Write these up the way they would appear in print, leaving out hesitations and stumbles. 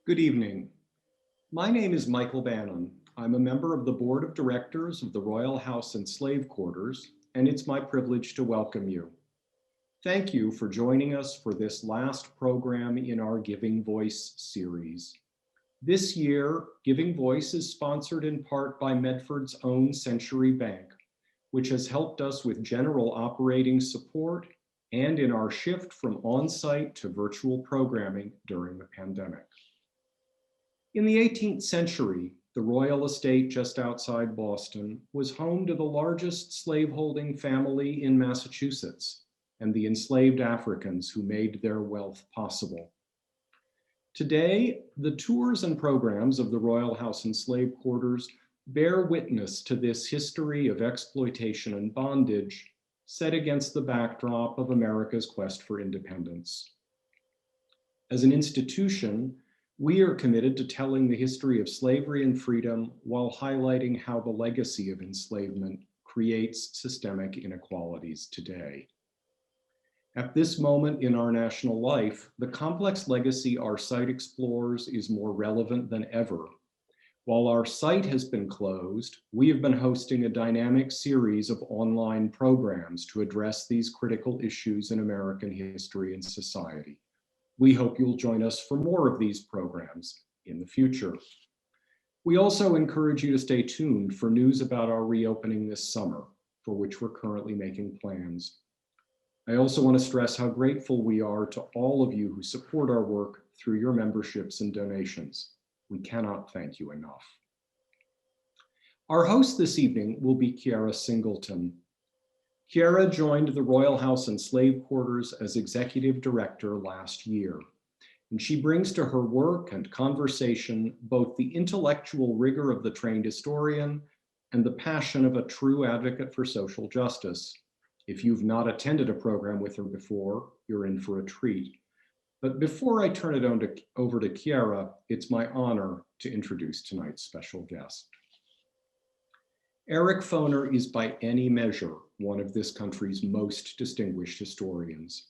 Good evening. My name is Michael Baenen. I'm a member of the Board of Directors of the Royal House and Slave Quarters, and it's my privilege to welcome you. Thank you for joining us for this last program in our Giving Voice series. This year, Giving Voice is sponsored in part by Medford's own Century Bank, which has helped us with general operating support and in our shift from on-site to virtual programming during the pandemic. In the 18th century, the royal estate just outside Boston was home to the largest slaveholding family in Massachusetts and the enslaved Africans who made their wealth possible. Today, the tours and programs of the Royal House and Slave Quarters bear witness to this history of exploitation and bondage set against the backdrop of America's quest for independence. As an institution, we are committed to telling the history of slavery and freedom while highlighting how the legacy of enslavement creates systemic inequalities today. At this moment in our national life, the complex legacy our site explores is more relevant than ever. While our site has been closed, we have been hosting a dynamic series of online programs to address these critical issues in American history and society. We hope you'll join us for more of these programs in the future. We also encourage you to stay tuned for news about our reopening this summer, for which we're currently making plans. I also want to stress how grateful we are to all of you who support our work through your memberships and donations. We cannot thank you enough. Our host this evening will be Kyera Singleton. Kyera joined the Royal House and Slave Quarters as Executive Director last year, and she brings to her work and conversation both the intellectual rigor of the trained historian and the passion of a true advocate for social justice. If you've not attended a program with her before, you're in for a treat. But before I turn it over to Kyera, it's my honor to introduce tonight's special guest. Eric Foner is by any measure one of this country's most distinguished historians.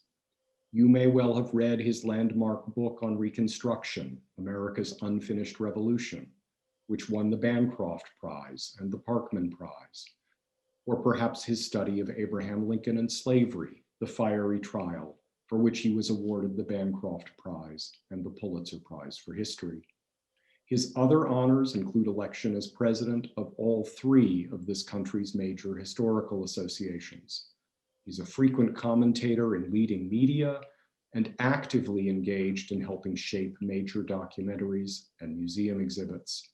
You may well have read his landmark book on Reconstruction, America's Unfinished Revolution, which won the Bancroft Prize and the Parkman Prize, or perhaps his study of Abraham Lincoln and slavery, The Fiery Trial, for which he was awarded the Bancroft Prize and the Pulitzer Prize for History. His other honors include election as president of all three of this country's major historical associations. He's a frequent commentator in leading media and actively engaged in helping shape major documentaries and museum exhibits.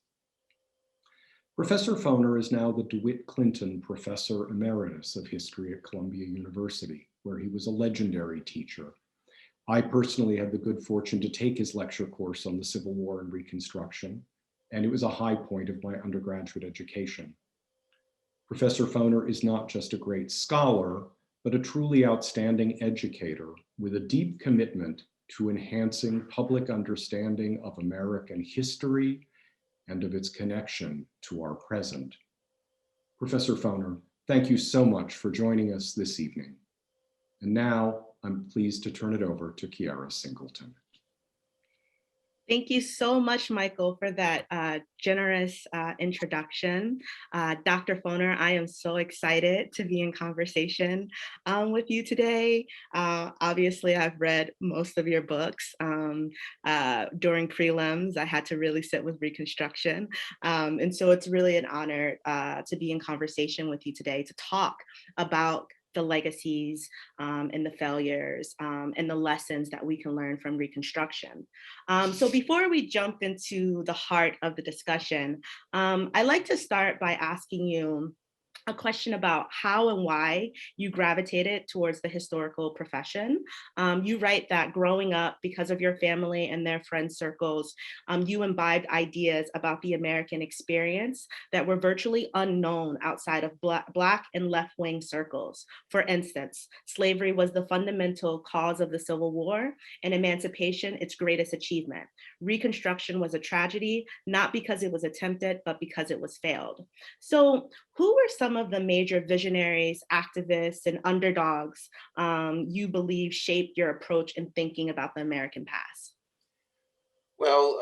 Professor Foner is now the DeWitt Clinton Professor Emeritus of History at Columbia University, where he was a legendary teacher. I personally had the good fortune to take his lecture course on the Civil War and Reconstruction, and it was a high point of my undergraduate education. Professor Foner is not just a great scholar, but a truly outstanding educator with a deep commitment to enhancing public understanding of American history and of its connection to our present. Professor Foner, thank you so much for joining us this evening. And now I'm pleased to turn it over to Kyera Singleton. Thank you so much, Michael, for that generous introduction. Dr. Foner, I am so excited to be in conversation with you today. Obviously, I've read most of your books. During prelims, I had to really sit with Reconstruction. And so it's really an honor to be in conversation with you today to talk about the legacies and the failures and the lessons that we can learn from Reconstruction. So before we jump into the heart of the discussion, I'd like to start by asking you a question about how and why you gravitated towards the historical profession. You write that growing up, because of your family and their friend circles, you imbibed ideas about the American experience that were virtually unknown outside of Black and left-wing circles. For instance, slavery was the fundamental cause of the Civil War, and emancipation its greatest achievement. Reconstruction was a tragedy, not because it was attempted, but because it was failed. So who were some of the major visionaries, activists, and underdogs you believe shaped your approach in thinking about the American past? Well,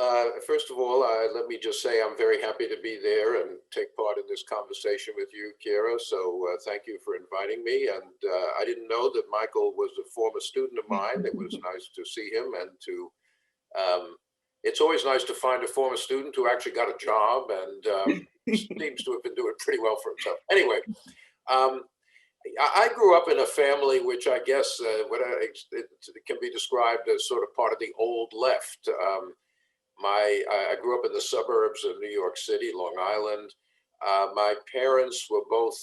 first of all, let me just say I'm very happy to be there and take part in this conversation with you, Kyera. So thank you for inviting me. And I didn't know that Michael was a former student of mine. It was nice to see him and to, it's always nice to find a former student who actually got a job and seems to have been doing pretty well for himself. Anyway, um, I grew up in a family which I guess it can be described as sort of part of the old left. I grew up in the suburbs of New York City, Long Island. My parents were both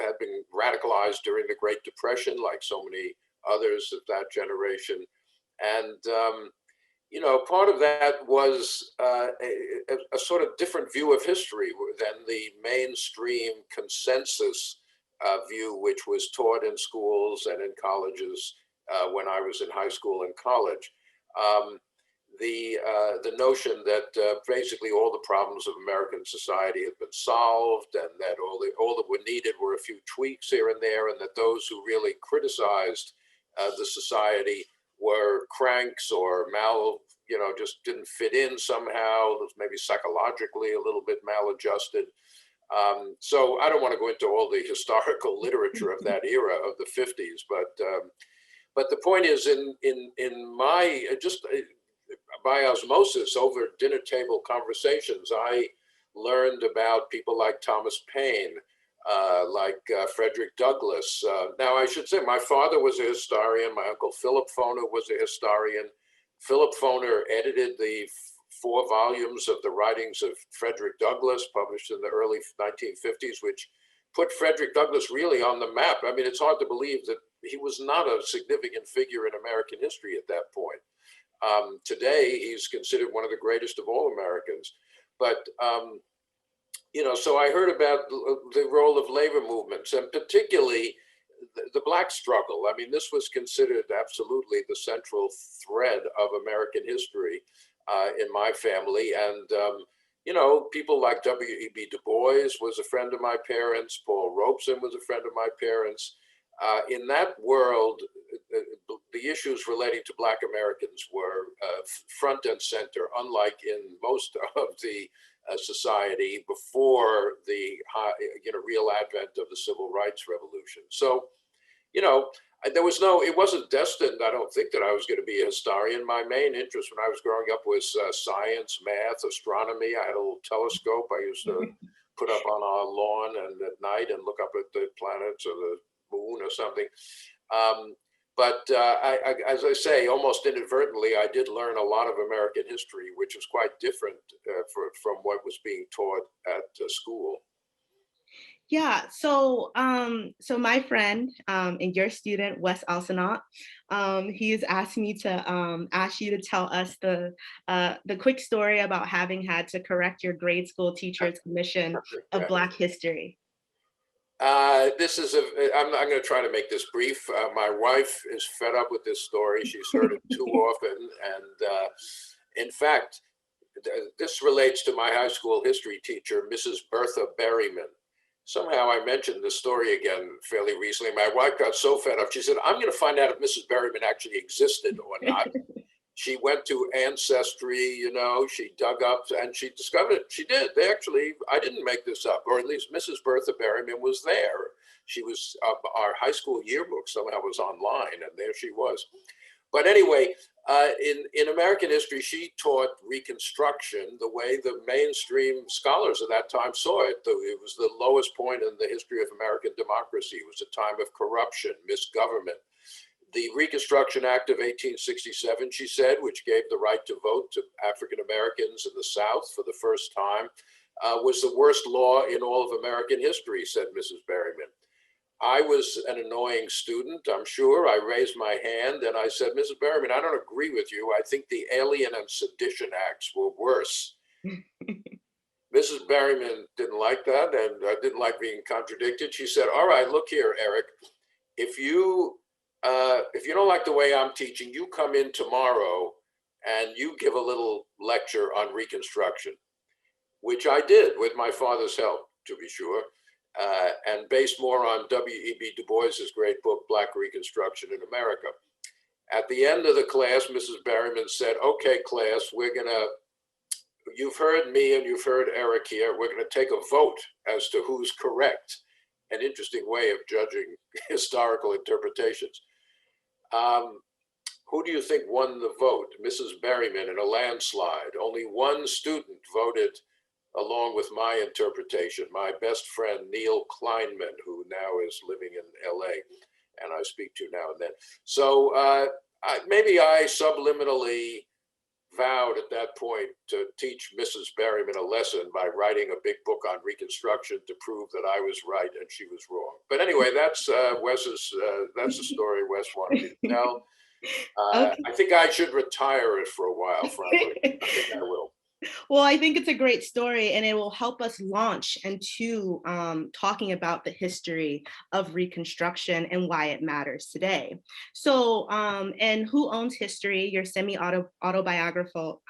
had been radicalized during the Great Depression, like so many others of that generation, and part of that was a sort of different view of history than the mainstream consensus view, which was taught in schools and in colleges when I was in high school and college. Um, the notion that basically all the problems of American society had been solved, and that all that were needed were a few tweaks here and there, and that those who really criticized the society were cranks or just didn't fit in somehow, maybe psychologically a little bit maladjusted. So I don't want to go into all the historical literature of that era of the 50s, but the point is, in my just by osmosis over dinner table conversations, I learned about people like Thomas Paine, like Frederick Douglass. Now, I should say my father was a historian. My uncle Philip Foner was a historian. Philip Foner edited the 4 volumes of the writings of Frederick Douglass, published in the early 1950s, which put Frederick Douglass really on the map. I mean, it's hard to believe that he was not a significant figure in American history at that point. Today, he's considered one of the greatest of all Americans. But, so I heard about the role of labor movements, and particularly the Black struggle. I mean, this was considered absolutely the central thread of American history in my family. And, people like W.E.B. Du Bois was a friend of my parents. Paul Robeson was a friend of my parents. In that world, the issues relating to Black Americans were front and center, unlike in most of the society before the real advent of the Civil Rights Revolution. So, it wasn't destined, I don't think, that I was going to be a historian. My main interest when I was growing up was science, math, astronomy. I had a little telescope I used to put up on our lawn and at night and look up at the planets or the moon or something. But as I say, almost inadvertently, I did learn a lot of American history, which was quite different from what was being taught at school. Yeah, so so my friend and your student, Wes Alsanaut, he has asked me to ask you to tell us the quick story about having had to correct your grade school teacher's commission of Black history. This is I'm going to try to make this brief. My wife is fed up with this story. She's heard it too often. And in fact, this relates to my high school history teacher, Mrs. Bertha Berryman. Somehow I mentioned this story again fairly recently. My wife got so fed up. She said, I'm going to find out if Mrs. Berryman actually existed or not. She went to Ancestry, she dug up and she discovered it. She did. I didn't make this up, or at least Mrs. Bertha Berryman was there. She was, our high school yearbook somehow was online, and there she was. But anyway, in American history, she taught Reconstruction the way the mainstream scholars of that time saw it. It was the lowest point in the history of American democracy. It was a time of corruption, misgovernment. The Reconstruction Act of 1867, she said, which gave the right to vote to African Americans in the South for the first time, was the worst law in all of American history, said Mrs. Berryman. I was an annoying student, I'm sure. I raised my hand and I said, Mrs. Berryman, I don't agree with you. I think the Alien and Sedition Acts were worse. Mrs. Berryman didn't like that and didn't like being contradicted. She said, all right, look here, Eric, if you don't like the way I'm teaching, you come in tomorrow and you give a little lecture on Reconstruction, which I did with my father's help, to be sure. And based more on W.E.B. Du Bois's great book, Black Reconstruction in America. At the end of the class, Mrs. Berryman said, okay, class, you've heard me and you've heard Eric here. We're going to take a vote as to who's correct. An interesting way of judging historical interpretations. Who do you think won the vote? Mrs. Berryman in a landslide. Only one student voted along with my interpretation, my best friend, Neil Kleinman, who now is living in LA, and I speak to now and then. So maybe I subliminally vowed at that point to teach Mrs. Berryman a lesson by writing a big book on Reconstruction to prove that I was right and she was wrong. But anyway, that's that's the story Wes wanted me to tell. Okay. I think I should retire it for a while, frankly. I think I will. Well, I think it's a great story, and it will help us launch into talking about the history of Reconstruction and why it matters today. So, and Who Owns History, your semi-autobiographical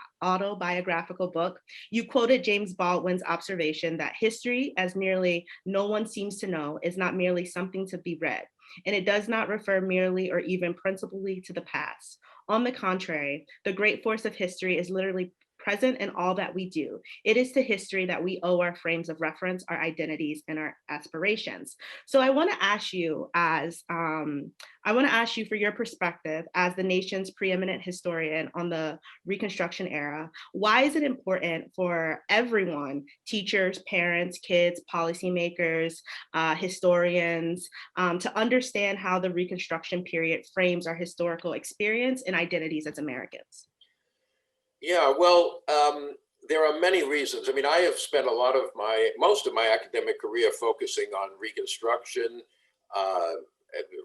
book, you quoted James Baldwin's observation that history, as nearly no one seems to know, is not merely something to be read, and it does not refer merely or even principally to the past. On the contrary, the great force of history is literally present in all that we do. It is to history that we owe our frames of reference, our identities, and our aspirations. So I want to ask you for your perspective as the nation's preeminent historian on the Reconstruction era. Why is it important for everyone, teachers, parents, kids, policymakers, historians, to understand how the Reconstruction period frames our historical experience and identities as Americans? Yeah, well, there are many reasons. I mean, I have spent most of my academic career focusing on Reconstruction. I've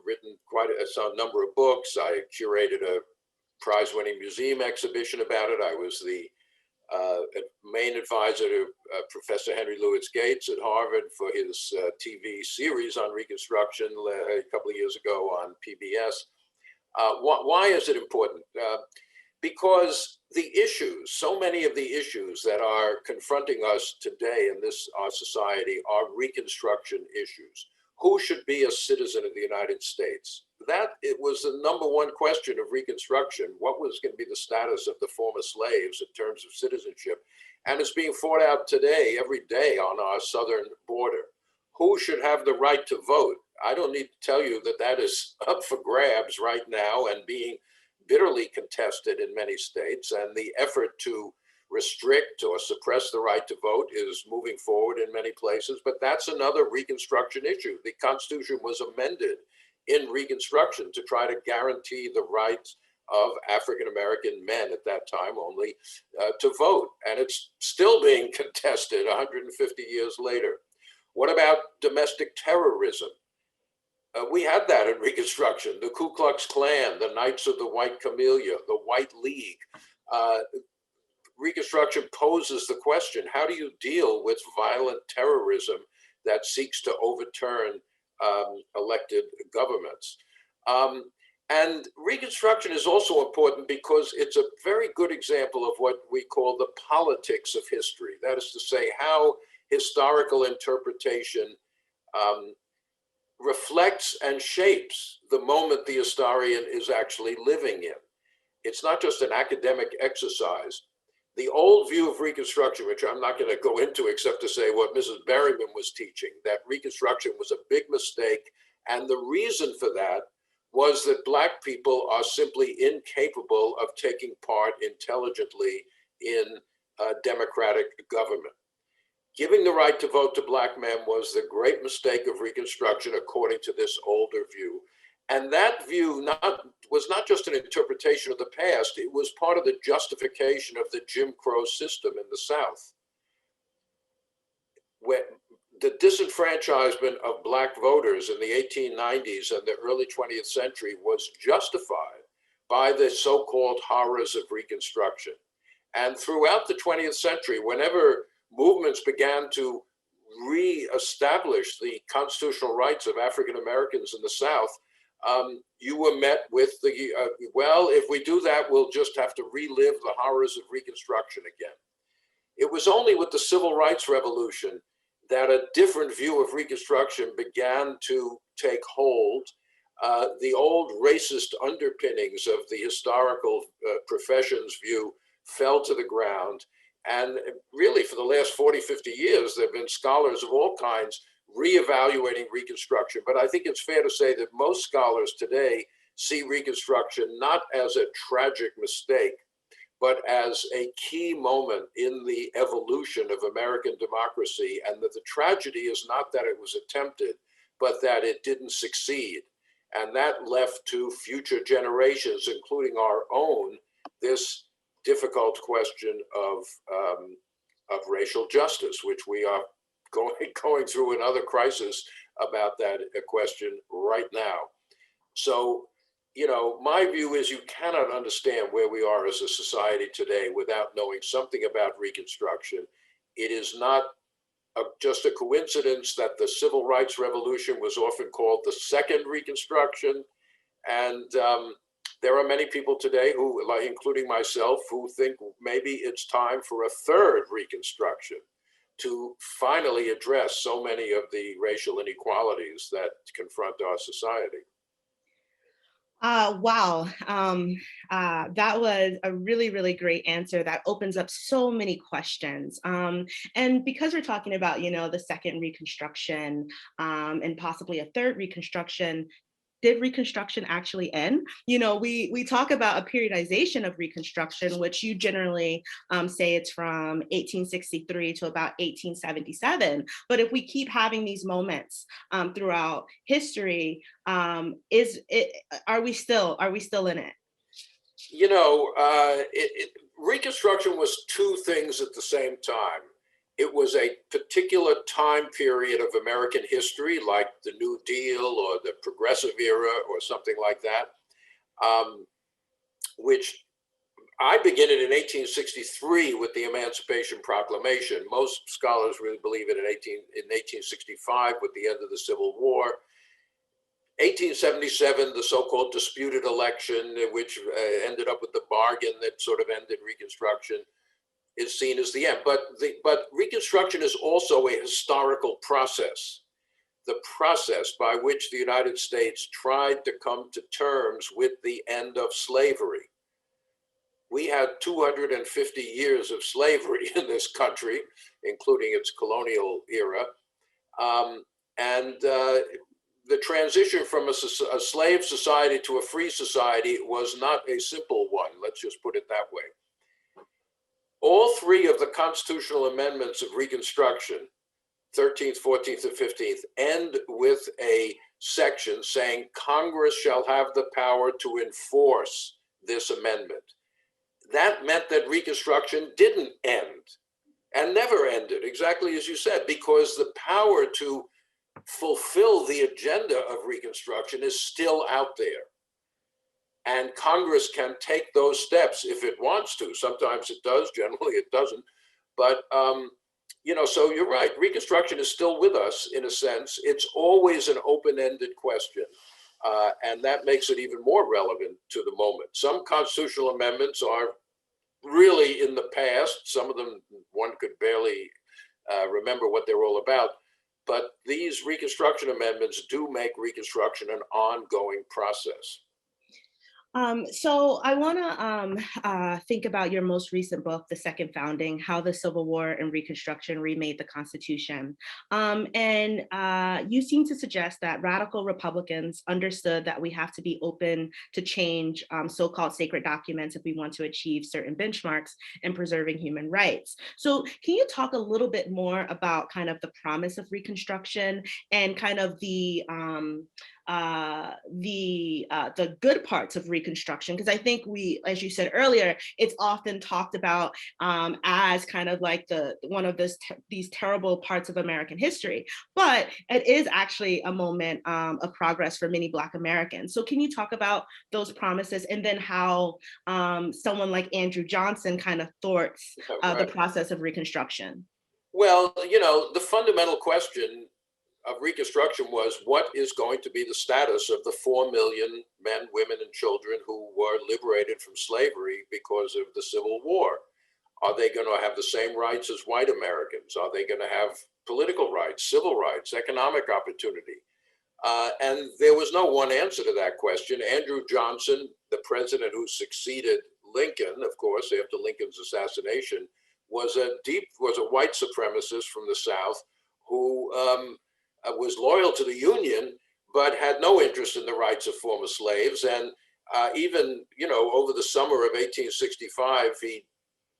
written quite a number of books. I curated a prize-winning museum exhibition about it. I was the main advisor to Professor Henry Louis Gates at Harvard for his TV series on Reconstruction a couple of years ago on PBS. Why is it important? Because so many of the issues that are confronting us today in our society are Reconstruction issues. Who should be a citizen of the United States? It was the number one question of Reconstruction. What was going to be the status of the former slaves in terms of citizenship? And it's being fought out today, every day on our southern border. Who should have the right to vote? I don't need to tell you that is up for grabs right now and being bitterly contested in many states, and the effort to restrict or suppress the right to vote is moving forward in many places, but that's another Reconstruction issue. The Constitution was amended in Reconstruction to try to guarantee the rights of African-American men at that time only to vote, and it's still being contested 150 years later. What about domestic terrorism? We had that in Reconstruction, the Ku Klux Klan, the Knights of the White Camellia, the White League. Reconstruction poses the question, how do you deal with violent terrorism that seeks to overturn elected governments? And Reconstruction is also important because it's a very good example of what we call the politics of history. That is to say, how historical interpretation reflects and shapes the moment the historian is actually living in. It's not just an academic exercise. The old view of Reconstruction, which I'm not going to go into except to say what Mrs. Berryman was teaching, that Reconstruction was a big mistake. And the reason for that was that Black people are simply incapable of taking part intelligently in democratic government. Giving the right to vote to Black men was the great mistake of Reconstruction, according to this older view. And that view was not just an interpretation of the past, it was part of the justification of the Jim Crow system in the South. When the disenfranchisement of Black voters in the 1890s and the early 20th century was justified by the so-called horrors of Reconstruction. And throughout the 20th century, whenever movements began to re-establish the constitutional rights of African Americans in the South, you were met with well, if we do that, we'll just have to relive the horrors of Reconstruction again. It was only with the Civil Rights Revolution that a different view of Reconstruction began to take hold. the old racist underpinnings of the historical profession's view fell to the ground. And really, for the last 40, 50 years, there have been scholars of all kinds reevaluating Reconstruction. But I think it's fair to say that most scholars today see Reconstruction not as a tragic mistake, but as a key moment in the evolution of American democracy, and that the tragedy is not that it was attempted, but that it didn't succeed. And that left to future generations, including our own, this difficult question of racial justice, which we are going through another crisis about that question right now. So, you know, my view is you cannot understand where we are as a society today without knowing something about Reconstruction. It is not just a coincidence that the Civil Rights Revolution was often called the Second Reconstruction. And there are many people today who, including myself, who think maybe it's time for a third Reconstruction to finally address so many of the racial inequalities that confront our society. Wow. That was a really, really great answer that opens up so many questions. And because we're talking about, you know, the second Reconstruction and possibly a third Reconstruction, did Reconstruction actually end? You know, we talk about a periodization of Reconstruction, which you generally say it's from 1863 to about 1877. But if we keep having these moments throughout history, are we still in it? You know, Reconstruction was two things at the same time. It was a particular time period of American history, like the New Deal or the Progressive Era or something like that, which I begin it in 1863 with the Emancipation Proclamation. Most scholars really believe it in 1865 with the end of the Civil War. 1877, the so-called disputed election, which ended up with the bargain that sort of ended Reconstruction, is seen as the end. But Reconstruction is also a historical process, the process by which the United States tried to come to terms with the end of slavery. We had 250 years of slavery in this country, including its colonial era. The transition from a slave society to a free society was not a simple one. Let's just put it that way. All three of the constitutional amendments of Reconstruction, 13th, 14th, and 15th, end with a section saying Congress shall have the power to enforce this amendment. That meant that Reconstruction didn't end and never ended, exactly as you said, because the power to fulfill the agenda of Reconstruction is still out there. And Congress can take those steps if it wants to. Sometimes it does, generally it doesn't. But, you know, so you're right, Reconstruction is still with us in a sense. It's always an open-ended question. And that makes it even more relevant to the moment. Some constitutional amendments are really in the past. Some of them, one could barely remember what they're all about. But these Reconstruction amendments do make Reconstruction an ongoing process. So I want to think about your most recent book, The Second Founding, How the Civil War and Reconstruction Remade the Constitution. You seem to suggest that radical Republicans understood that we have to be open to change so-called sacred documents if we want to achieve certain benchmarks in preserving human rights. So can you talk a little bit more about kind of the promise of Reconstruction and kind of the good parts of Reconstruction? Because I think as you said earlier, it's often talked about as kind of like one of these terrible parts of American history, but it is actually a moment of progress for many Black Americans. So can you talk about those promises and then how someone like Andrew Johnson kind of thwarts the process of Reconstruction? Well, you know, the fundamental question of Reconstruction was, what is going to be the status of the 4 million men, women, and children who were liberated from slavery because of the Civil War? Are they going to have the same rights as white Americans? Are they going to have political rights, civil rights, economic opportunity? And there was no one answer to that question. Andrew Johnson, the president who succeeded Lincoln, of course, after Lincoln's assassination, was a white supremacist from the South who was loyal to the Union, but had no interest in the rights of former slaves. And even, over the summer of 1865, he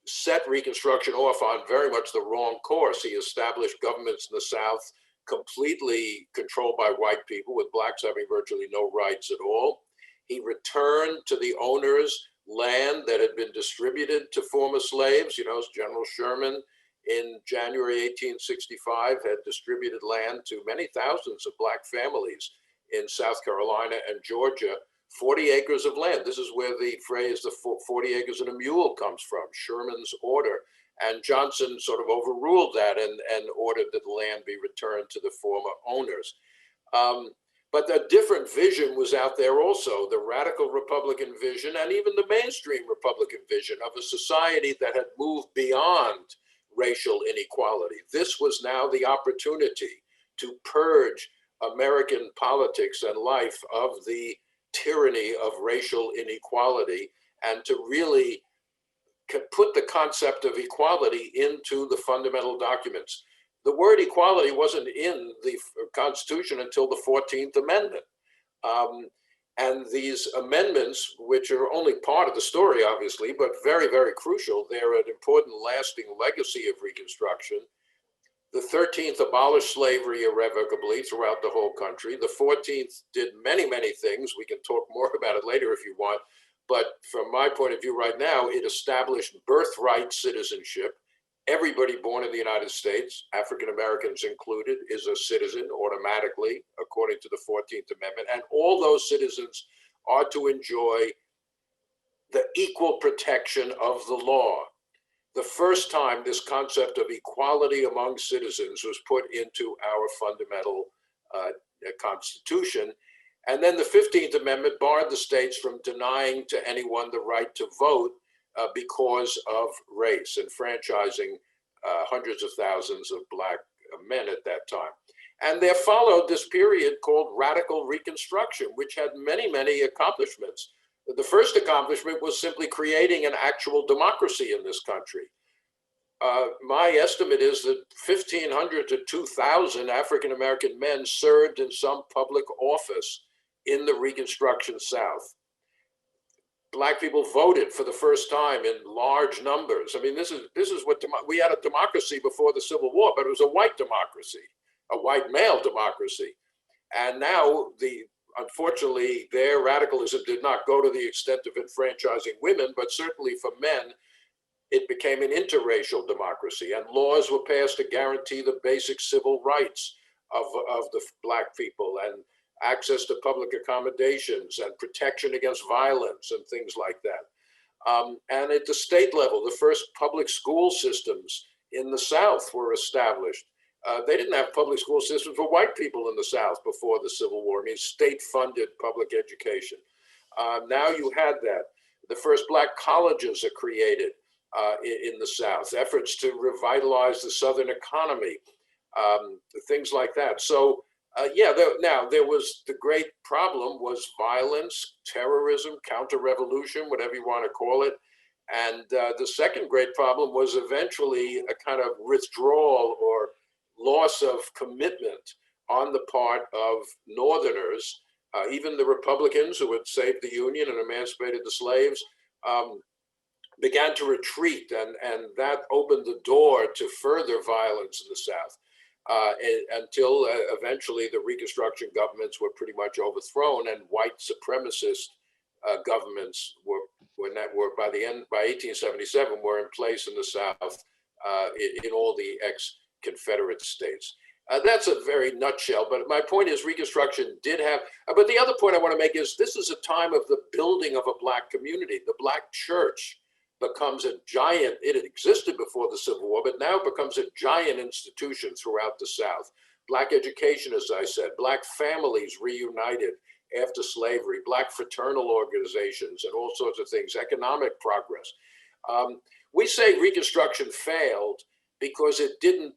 set Reconstruction off on very much the wrong course. He established governments in the South completely controlled by white people, with blacks having virtually no rights at all. He returned to the owners land that had been distributed to former slaves. General Sherman in January 1865 had distributed land to many thousands of black families in South Carolina and Georgia, 40 acres of land. This is where the phrase, the 40 acres and a mule, comes from, Sherman's order. And Johnson sort of overruled that and ordered that the land be returned to the former owners. But a different vision was out there also, the radical Republican vision and even the mainstream Republican vision of a society that had moved beyond racial inequality. This was now the opportunity to purge American politics and life of the tyranny of racial inequality and to really put the concept of equality into the fundamental documents. The word equality wasn't in the Constitution until the 14th Amendment. And these amendments, which are only part of the story, obviously, but very, very crucial, they're an important lasting legacy of Reconstruction. The 13th abolished slavery irrevocably throughout the whole country. The 14th did many, many things. We can talk more about it later if you want. But from my point of view right now, it established birthright citizenship. Everybody born in the United States, African Americans included, is a citizen automatically, according to the 14th Amendment. And all those citizens are to enjoy the equal protection of the law. The first time this concept of equality among citizens was put into our fundamental Constitution. And then the 15th Amendment barred the states from denying to anyone the right to vote because of race, enfranchising hundreds of thousands of black men at that time. And there followed this period called Radical Reconstruction, which had many, many accomplishments. The first accomplishment was simply creating an actual democracy in this country. My estimate is that 1,500 to 2,000 African-American men served in some public office in the Reconstruction South. Black people voted for the first time in large numbers. I mean, this is what we had, a democracy before the Civil War, but it was a white democracy, a white male democracy. And now, unfortunately, their radicalism did not go to the extent of enfranchising women, but certainly for men, it became an interracial democracy, and laws were passed to guarantee the basic civil rights of the black people, and access to public accommodations and protection against violence and things like that. And at the state level, the first public school systems in the South were established. They didn't have public school systems for white people in the South before the Civil War. I mean, state-funded public education. Now you had that. The first black colleges are created in the South, efforts to revitalize the Southern economy, things like that. So now there was, the great problem was violence, terrorism, counter-revolution, whatever you want to call it. And the second great problem was eventually a kind of withdrawal or loss of commitment on the part of Northerners, even the Republicans who had saved the Union and emancipated the slaves, began to retreat, and that opened the door to further violence in the South until eventually the Reconstruction governments were pretty much overthrown, and white supremacist governments were by 1877 were in place in the South in all the ex-Confederate states. That's a very nutshell, but my point is Reconstruction did have, but the other point I want to make is this is a time of the building of a black community. The black church becomes a giant, it had existed before the Civil War, but now it becomes a giant institution throughout the South. Black education, as I said, black families reunited after slavery, black fraternal organizations and all sorts of things, economic progress. We say Reconstruction failed because it didn't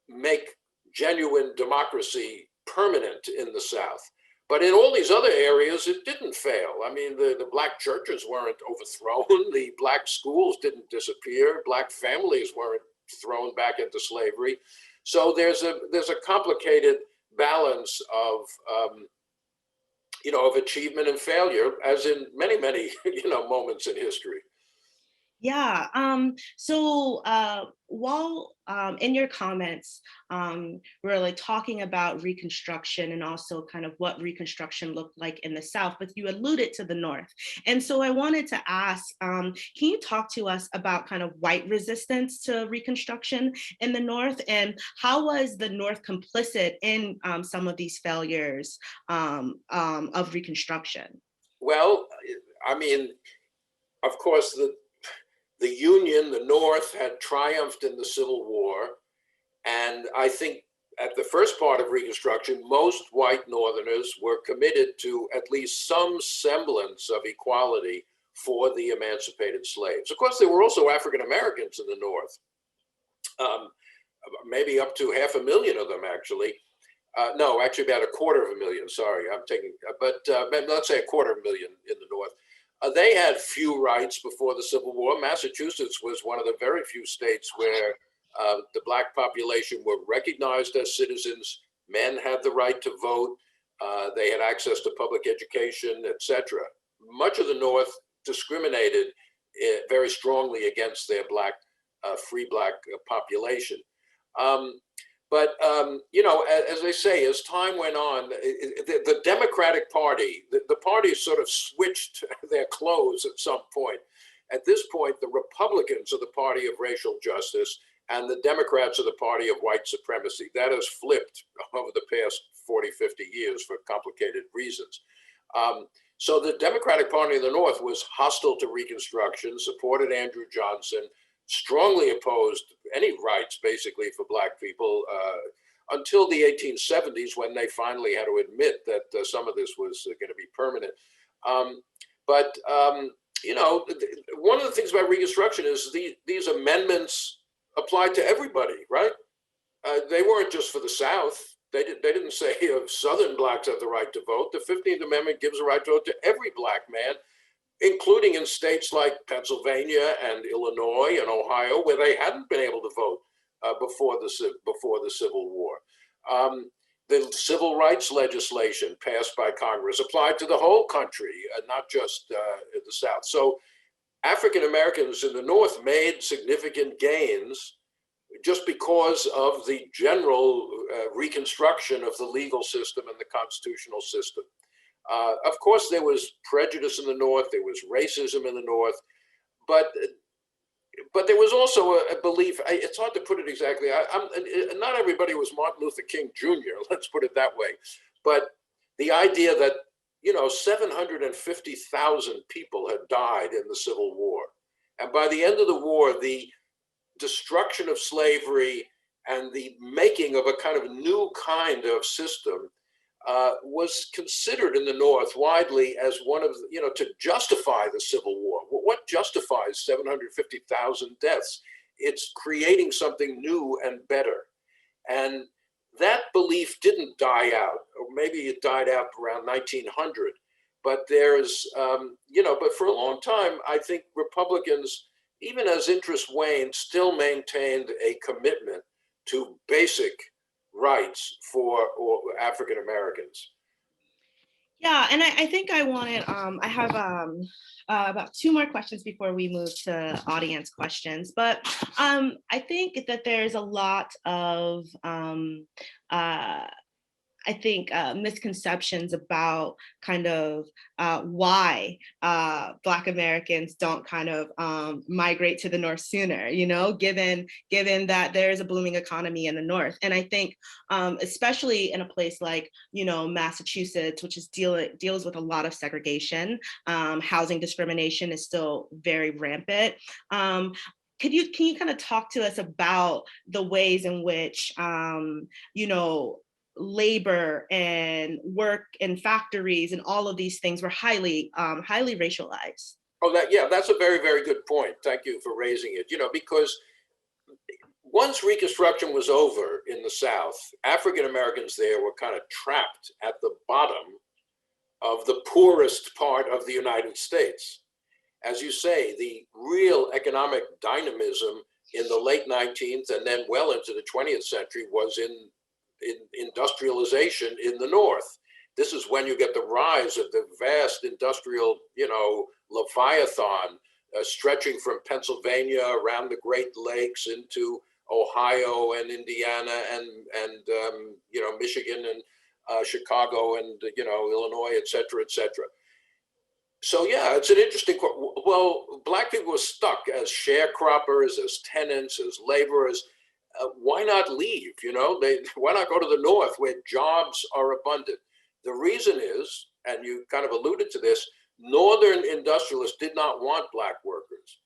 make genuine democracy permanent in the South. But in all these other areas, it didn't fail. I mean, the black churches weren't overthrown. The black schools didn't disappear. Black families weren't thrown back into slavery. So there's a complicated balance of of achievement and failure, as in many moments in history. Yeah. So while in your comments, we're like talking about Reconstruction and also kind of what Reconstruction looked like in the South, but you alluded to the North. And so I wanted to ask, can you talk to us about kind of white resistance to Reconstruction in the North, and how was the North complicit in some of these failures of Reconstruction? Well, I mean, of course, the Union, the North, had triumphed in the Civil War. And I think at the first part of Reconstruction, most white Northerners were committed to at least some semblance of equality for the emancipated slaves. Of course, there were also African Americans in the North, maybe up to 500,000 of them, actually. No, actually about 250,000, sorry, I'm taking, but let's say 250,000 in the North. They had few rights before the Civil War. Massachusetts was one of the very few states where the black population were recognized as citizens. Men had the right to vote. They had access to public education, etc. Much of the North discriminated very strongly against their free black population. But, as they say, as time went on, the Democratic Party, the party sort of switched their clothes at some point. At this point, the Republicans are the party of racial justice, and the Democrats are the party of white supremacy. That has flipped over the past 40, 50 years for complicated reasons. So the Democratic Party in the North was hostile to Reconstruction, supported Andrew Johnson, strongly opposed any rights basically for black people until the 1870s, when they finally had to admit that some of this was going to be permanent. But one of the things about Reconstruction is these amendments applied to everybody, right? They weren't just for the South. They didn't say Southern blacks have the right to vote. The 15th Amendment gives a right to vote to every black man, including in states like Pennsylvania and Illinois and Ohio, where they hadn't been able to vote before the Civil War. The civil rights legislation passed by Congress applied to the whole country, not just the South. So African Americans in the North made significant gains just because of the general reconstruction of the legal system and the constitutional system. Of course, there was prejudice in the North, there was racism in the North, but there was also a belief, it's hard to put it exactly, not everybody was Martin Luther King Jr., let's put it that way, but the idea that, 750,000 people had died in the Civil War. And by the end of the war, the destruction of slavery and the making of a kind of new kind of system was considered in the North widely as one of, to justify the Civil War. What justifies 750,000 deaths? It's creating something new and better. And that belief didn't die out, or maybe it died out around 1900. But there's, but for a long time, I think Republicans, even as interest waned, still maintained a commitment to basic rights for African Americans. Yeah, and I think I wanted, I have about 2 more questions before we move to audience questions, but I think that there's a lot of, misconceptions about kind of why Black Americans don't kind of migrate to the North sooner, given that there is a booming economy in the North. And I think especially in a place like, Massachusetts, which is deals with a lot of segregation, housing discrimination is still very rampant. Can you kind of talk to us about the ways in which, labor and work in factories and all of these things were highly racialized? Oh, that's a very, very good point. Thank you for raising it. Because once Reconstruction was over in the South, African Americans there were kind of trapped at the bottom of the poorest part of the United States. As you say, the real economic dynamism in the late 19th and then well into the 20th century was in industrialization in the North. This is when you get the rise of the vast industrial, leviathan stretching from Pennsylvania around the Great Lakes into Ohio and Indiana and Michigan and Chicago and Illinois, et cetera, et cetera. So yeah, it's an interesting. Well, Black people were stuck as sharecroppers, as tenants, as laborers. Why not leave? Why not go to the North where jobs are abundant? The reason is, and you kind of alluded to this, Northern industrialists did not want Black workers.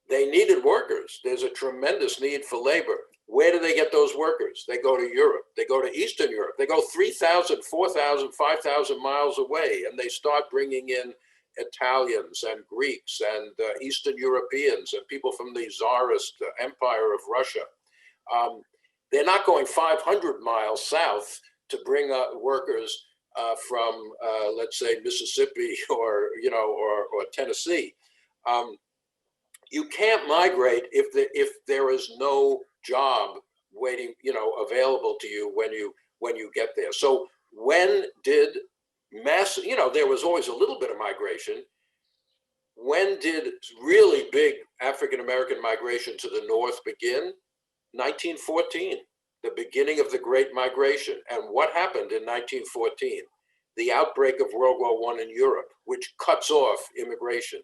They needed workers. There's a tremendous need for labor. Where do they get those workers? They go to Europe. They go to Eastern Europe. They go 3,000, 4,000, 5,000 miles away, and they start bringing in Italians and Greeks and Eastern Europeans and people from the Tsarist Empire of Russia. They're not going 500 miles south to bring workers from, let's say, Mississippi or Tennessee. You can't migrate if there is no job waiting, available to you when you get there. So when did there was always a little bit of migration. When did really big African-American migration to the North begin? 1914, the beginning of the Great Migration. And what happened in 1914? The outbreak of World War I in Europe, which cuts off immigration.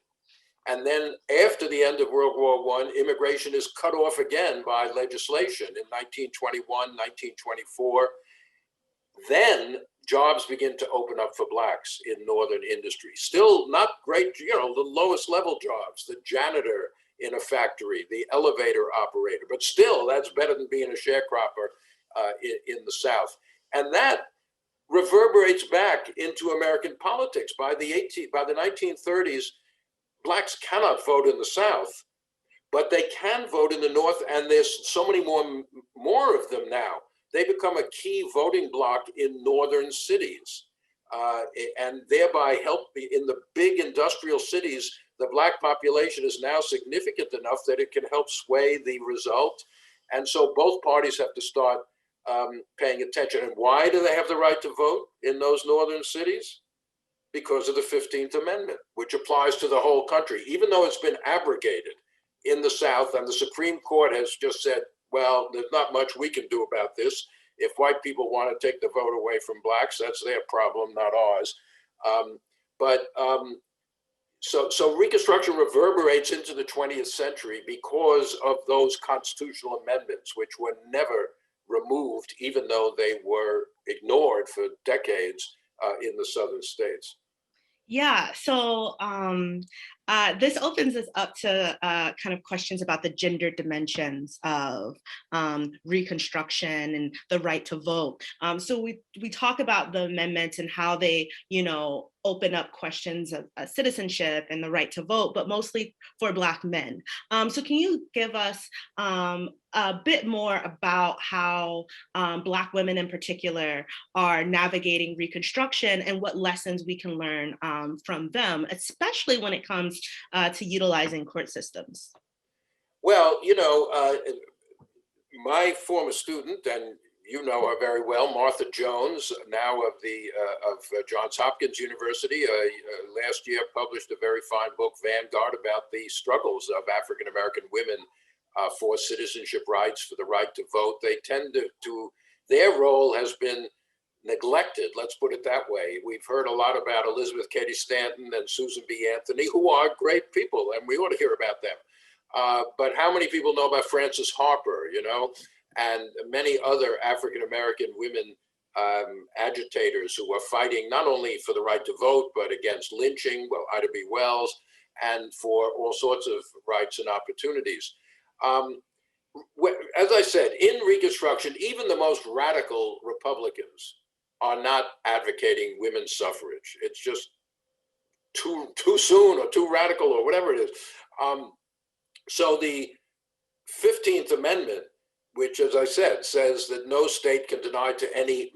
And then after the end of World War I, immigration is cut off again by legislation in 1921, 1924. Then jobs begin to open up for Blacks in Northern industry. Still not great, the lowest level jobs, the janitor in a factory, the elevator operator, but still that's better than being a sharecropper in the South. And that reverberates back into American politics. By the 1930s, Blacks cannot vote in the South, but they can vote in the North, and there's so many more of them now. They become a key voting bloc in northern cities, and thereby help in the big industrial cities. The Black population is now significant enough that it can help sway the result. And so both parties have to start paying attention. And why do they have the right to vote in those northern cities? Because of the 15th Amendment, which applies to the whole country, even though it's been abrogated in the South. And the Supreme Court has just said, well, there's not much we can do about this. If white people want to take the vote away from Blacks, that's their problem, not ours. So Reconstruction reverberates into the 20th century because of those constitutional amendments, which were never removed, even though they were ignored for decades in the southern states. Yeah, so this opens us up to kind of questions about the gender dimensions of Reconstruction and the right to vote. So we talk about the amendments and how they, open up questions of citizenship and the right to vote, but mostly for Black men. So can you give us a bit more about how Black women in particular are navigating Reconstruction and what lessons we can learn from them, especially when it comes to utilizing court systems? Well, my former student, and you know her very well, Martha Jones, now of Johns Hopkins University, last year published a very fine book, Vanguard, about the struggles of African-American women for citizenship rights, for the right to vote. They tend to their role has been neglected, let's put it that way. We've heard a lot about Elizabeth Cady Stanton and Susan B. Anthony, who are great people, and we ought to hear about them. But how many people know about Frances Harper, and many other African-American women agitators who are fighting not only for the right to vote, but against lynching, Ida B. Wells, and for all sorts of rights and opportunities. As I said, in Reconstruction, even the most radical Republicans are not advocating women's suffrage. It's just too soon or too radical or whatever it is. So the 15th Amendment which, as I said, says that no state can deny to any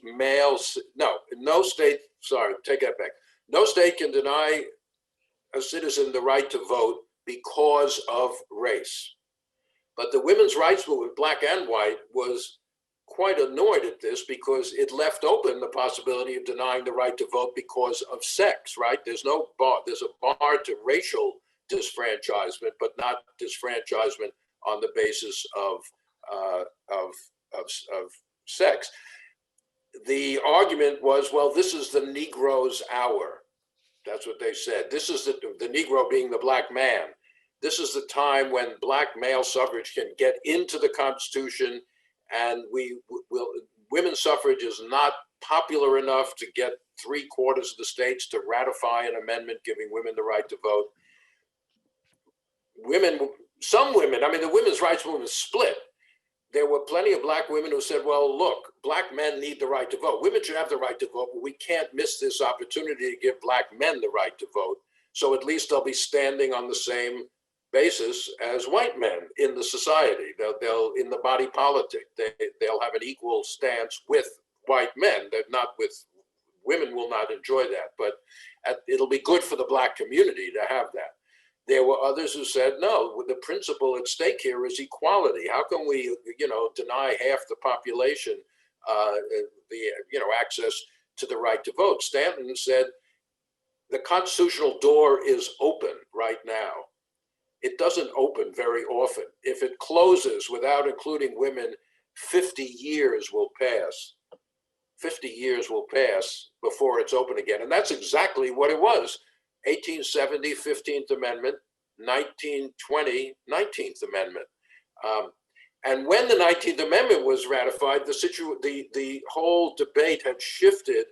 male, no state, sorry, take that back. No state can deny a citizen the right to vote because of race. But the women's rights movement, black and white, was quite annoyed at this because it left open the possibility of denying the right to vote because of sex, right? There's no bar, there's a bar to racial disfranchisement, but not disfranchisement on the basis of sex. The argument was, well, this is the Negro's hour. That's what they said. This is the Negro being the black man. This is the time when black male suffrage can get into the Constitution, and women's suffrage is not popular enough to get 3/4 of the states to ratify an amendment giving women the right to vote. Some women, I mean, the women's rights movement split. There were plenty of black women who said, well, look, black men need the right to vote. Women should have the right to vote, but we can't miss this opportunity to give black men the right to vote. So at least they'll be standing on the same basis as white men in the society. They'll in the body politic, they'll have an equal stance with white men. They're not with women, will not enjoy that, but it'll be good for the black community to have that. There were others who said, no, the principle at stake here is equality. How can we, deny half the population access to the right to vote? Stanton said, the constitutional door is open right now. It doesn't open very often. If it closes without including women, 50 years will pass. 50 years will pass before it's open again. And that's exactly what it was. 1870, 15th Amendment, 1920, 19th Amendment. And when the 19th Amendment was ratified, the whole debate had shifted.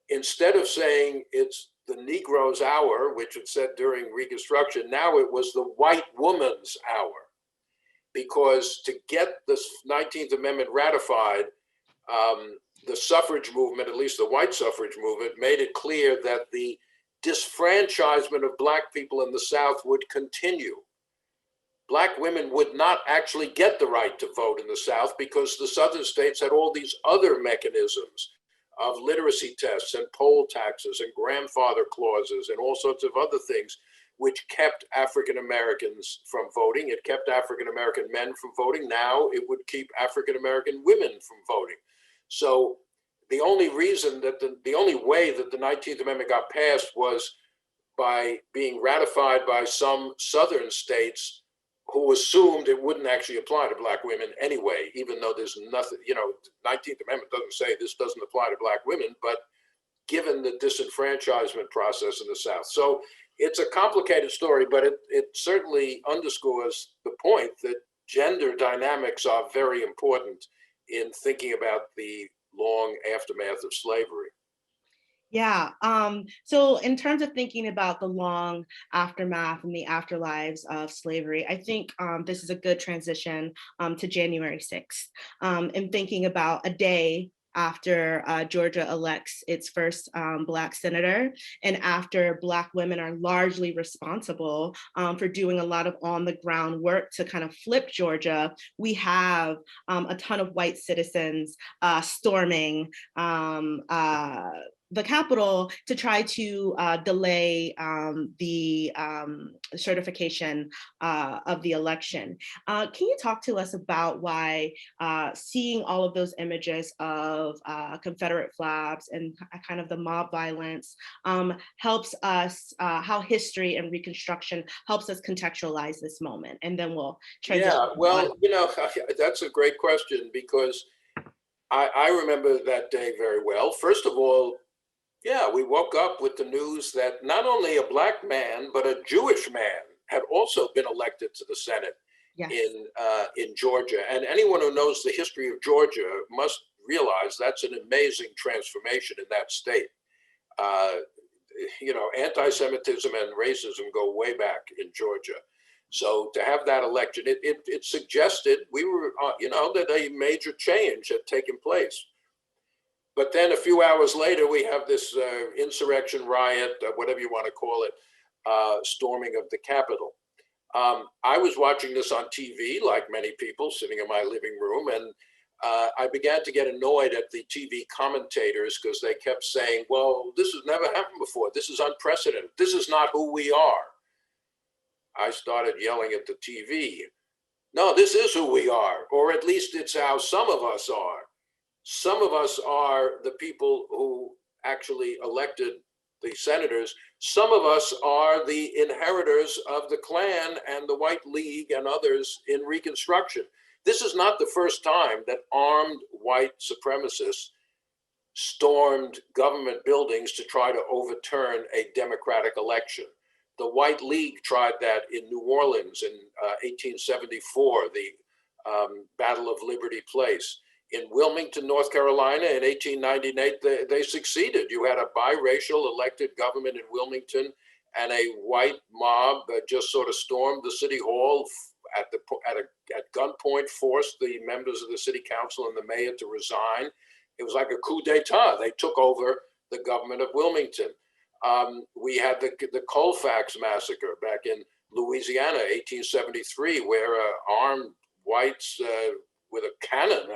Instead of saying it's the Negro's hour, which it said during Reconstruction, now it was the white woman's hour. Because to get this 19th Amendment ratified, the suffrage movement, at least the white suffrage movement, made it clear that the disfranchisement of black people in the South would continue. Black women would not actually get the right to vote in the South because the Southern states had all these other mechanisms of literacy tests and poll taxes and grandfather clauses and all sorts of other things, which kept African Americans from voting. It kept African American men from voting. Now it would keep African American women from voting. So the only reason that the only way that the 19th Amendment got passed was by being ratified by some Southern states who assumed it wouldn't actually apply to black women anyway, even though there's nothing, 19th Amendment doesn't say this doesn't apply to black women, but given the disenfranchisement process in the South. So it's a complicated story, but it certainly underscores the point that gender dynamics are very important in thinking about the long aftermath of slavery. Yeah. So in terms of thinking about the long aftermath and the afterlives of slavery, I think this is a good transition to January 6th, and thinking about a day after Georgia elects its first Black senator, and after Black women are largely responsible for doing a lot of on the ground work to kind of flip Georgia, we have a ton of white citizens storming the Capitol to try to delay the certification of the election. Can you talk to us about why seeing all of those images of Confederate flags and kind of the mob violence helps us, how history and Reconstruction helps us contextualize this moment? And then we'll transition. Yeah, well, that's a great question, because I remember that day very well. First of all, yeah, we woke up with the news that not only a Black man, but a Jewish man had also been elected to the Senate. Yes. In Georgia. And anyone who knows the history of Georgia must realize that's an amazing transformation in that state. Anti-Semitism and racism go way back in Georgia. So to have that election, it suggested we were, that a major change had taken place. But then a few hours later, we have this insurrection riot, whatever you want to call it, storming of the Capitol. I was watching this on TV, like many people, sitting in my living room, and I began to get annoyed at the TV commentators because they kept saying, well, this has never happened before. This is unprecedented. This is not who we are. I started yelling at the TV. No, this is who we are, or at least it's how some of us are. Some of us are the people who actually elected the senators. Some of us are the inheritors of the Klan and the White League and others in Reconstruction. This is not the first time that armed white supremacists stormed government buildings to try to overturn a democratic election. The White League tried that in New Orleans in 1874, the Battle of Liberty Place. In Wilmington, North Carolina in 1898, they succeeded. You had a biracial elected government in Wilmington, and a white mob just sort of stormed the city hall at gunpoint, forced the members of the city council and the mayor to resign. It was like a coup d'etat. They took over the government of Wilmington. We had the Colfax Massacre back in Louisiana, 1873, where armed whites with a cannon,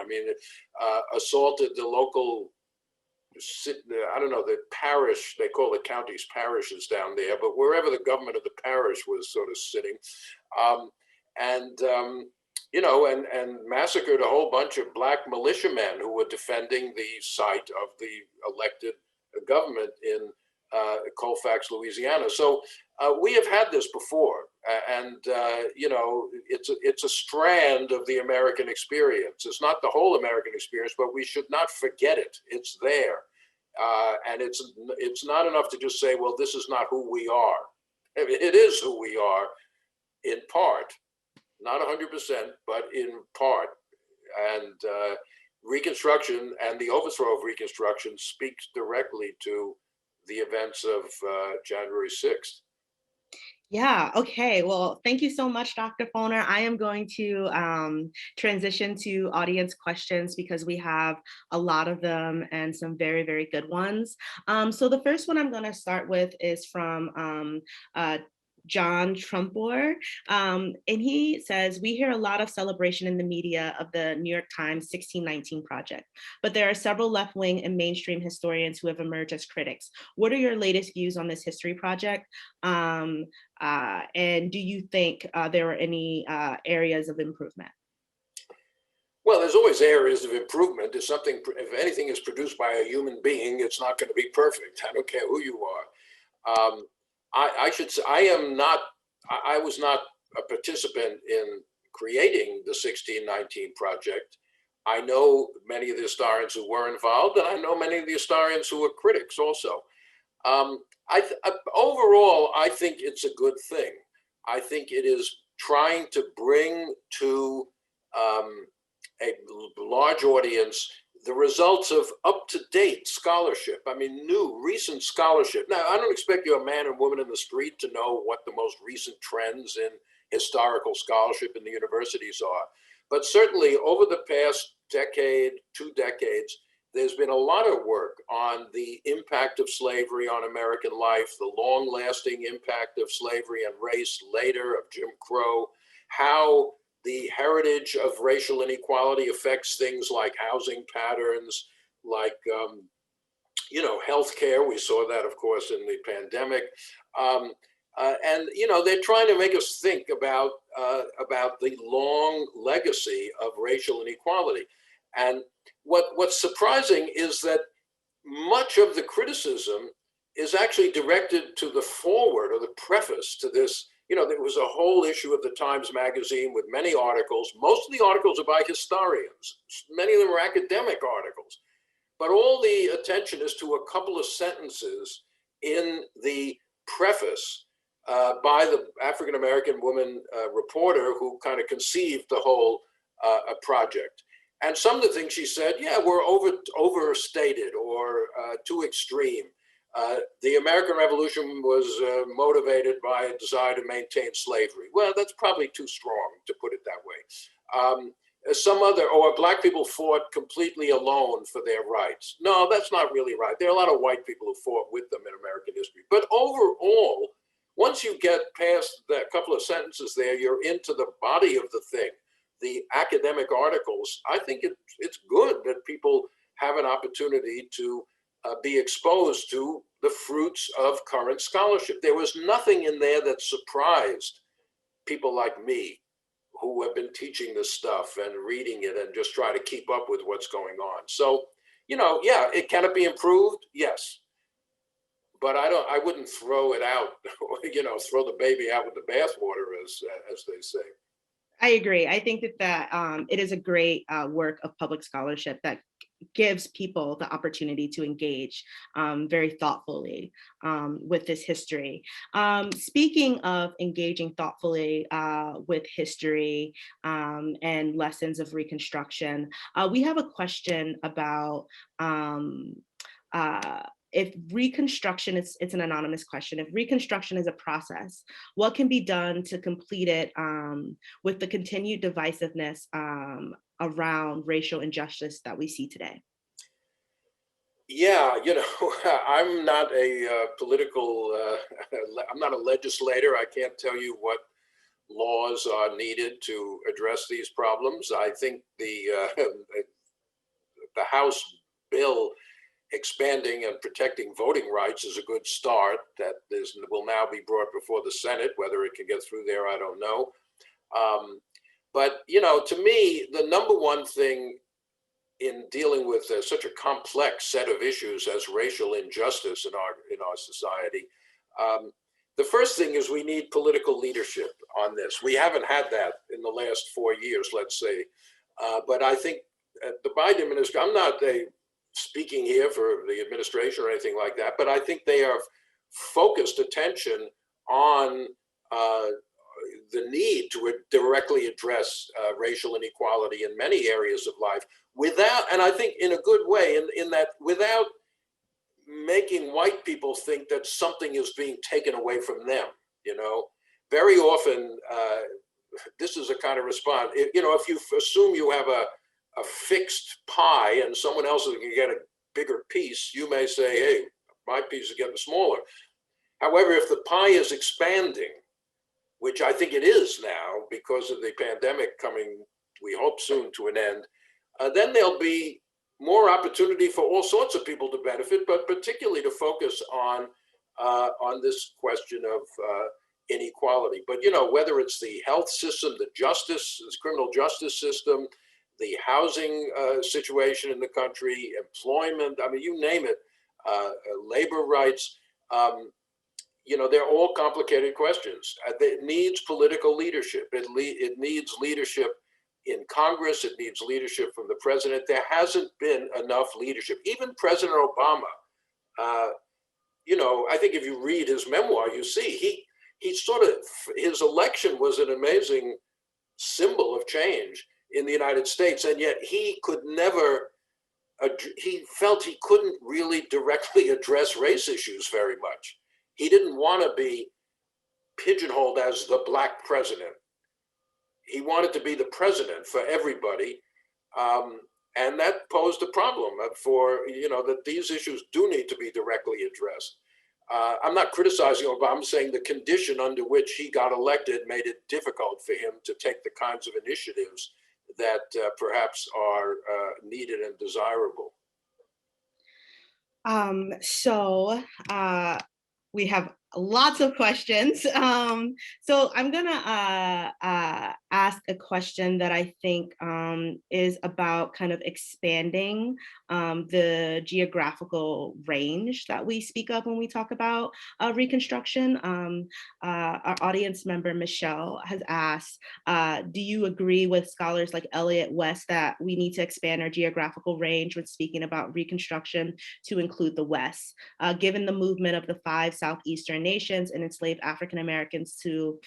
assaulted the local, I don't know, the parish, they call the counties parishes down there, but wherever the government of the parish was sort of sitting, and massacred a whole bunch of black militiamen who were defending the site of the elected government in Colfax, Louisiana. So we have had this before, and it's a strand of the American experience. It's not the whole American experience, but we should not forget it. It's there, and it's not enough to just say, well, this is not who we are. It is who we are, in part, not 100%, but in part. And Reconstruction and the overthrow of Reconstruction speaks directly to the events of January 6th. Yeah, okay. Well, thank you so much, Dr. Foner. I am going to transition to audience questions because we have a lot of them and some very, very good ones. So the first one I'm going to start with is from John Trumpor, and he says, we hear a lot of celebration in the media of the New York Times 1619 Project, but there are several left-wing and mainstream historians who have emerged as critics. What are your latest views on this history project? And do you think there are any areas of improvement? Well, there's always areas of improvement. If anything is produced by a human being, it's not going to be perfect. I don't care who you are. I should say I was not a participant in creating the 1619 Project. I know many of the historians who were involved, and I know many of the historians who were critics also. Overall, I think it's a good thing. I think it is trying to bring to a large audience the results of up-to-date scholarship. New, recent scholarship. Now, I don't expect you, a man and woman in the street, to know what the most recent trends in historical scholarship in the universities are. But certainly over the past decade, 2 decades, there's been a lot of work on the impact of slavery on American life, the long-lasting impact of slavery and race later, of Jim Crow, how the heritage of racial inequality affects things like housing patterns, like healthcare. We saw that, of course, in the pandemic, and they're trying to make us think about the long legacy of racial inequality. And what's surprising is that much of the criticism is actually directed to the foreword or the preface to this. There was a whole issue of the Times Magazine with many articles. Most of the articles are by historians. Many of them are academic articles. But all the attention is to a couple of sentences in the preface by the African-American woman reporter who kind of conceived the whole project. And some of the things she said, were overstated or too extreme. The American Revolution was motivated by a desire to maintain slavery. Well, that's probably too strong to put it that way. Black people fought completely alone for their rights. No, that's not really right. There are a lot of white people who fought with them in American history. But overall, once you get past that couple of sentences there, you're into the body of the thing, the academic articles. I think it's good that people have an opportunity to be exposed to the fruits of current scholarship. There was nothing in there that surprised people like me who have been teaching this stuff and reading it and just try to keep up with what's going on. So, yeah, can it be improved? Yes. But I wouldn't throw it out, throw the baby out with the bathwater, as they say. I agree. I think that it is a great work of public scholarship that gives people the opportunity to engage very thoughtfully with this history. Speaking of engaging thoughtfully with history and lessons of Reconstruction, we have a question about if Reconstruction, it's an anonymous question, if Reconstruction is a process, what can be done to complete it with the continued divisiveness around racial injustice that we see today? Yeah, I'm not a I'm not a legislator. I can't tell you what laws are needed to address these problems. I think the House bill expanding and protecting voting rights is a good start. That will now be brought before the Senate. Whether it can get through there, I don't know. But to me, the number one thing in dealing with such a complex set of issues as racial injustice in our society, the first thing is we need political leadership on this. We haven't had that in the last 4 years, let's say. But I think the Biden administration, I'm not speaking here for the administration or anything like that, but I think they have focused attention on the need to directly address racial inequality in many areas of life and I think in a good way, in that without making white people think that something is being taken away from them. Very often, this is a kind of response. If you assume you have a fixed pie and someone else is going to get a bigger piece, you may say, hey, my piece is getting smaller. However, if the pie is expanding, which I think it is now because of the pandemic coming, we hope soon, to an end, then there'll be more opportunity for all sorts of people to benefit, but particularly to focus on this question of inequality. But whether it's the health system, the criminal justice system, the housing situation in the country, employment, I mean, you name it, labor rights, they're all complicated questions. It needs political leadership. It needs leadership in Congress. It needs leadership from the president. There hasn't been enough leadership. Even President Obama, I think if you read his memoir, you see his election was an amazing symbol of change in the United States, and yet he felt he couldn't really directly address race issues very much. He didn't want to be pigeonholed as the Black president. He wanted to be the president for everybody. And that posed a problem for, that these issues do need to be directly addressed. I'm not criticizing Obama. I'm saying the condition under which he got elected made it difficult for him to take the kinds of initiatives that perhaps are needed and desirable. So we have lots of questions. So I'm gonna ask a question that I think is about kind of expanding the geographical range that we speak of when we talk about Reconstruction. Our audience member, Michelle, has asked, do you agree with scholars like Elliott West that we need to expand our geographical range when speaking about Reconstruction to include the West, given the movement of the 5 Southeastern nations and enslaved African Americans to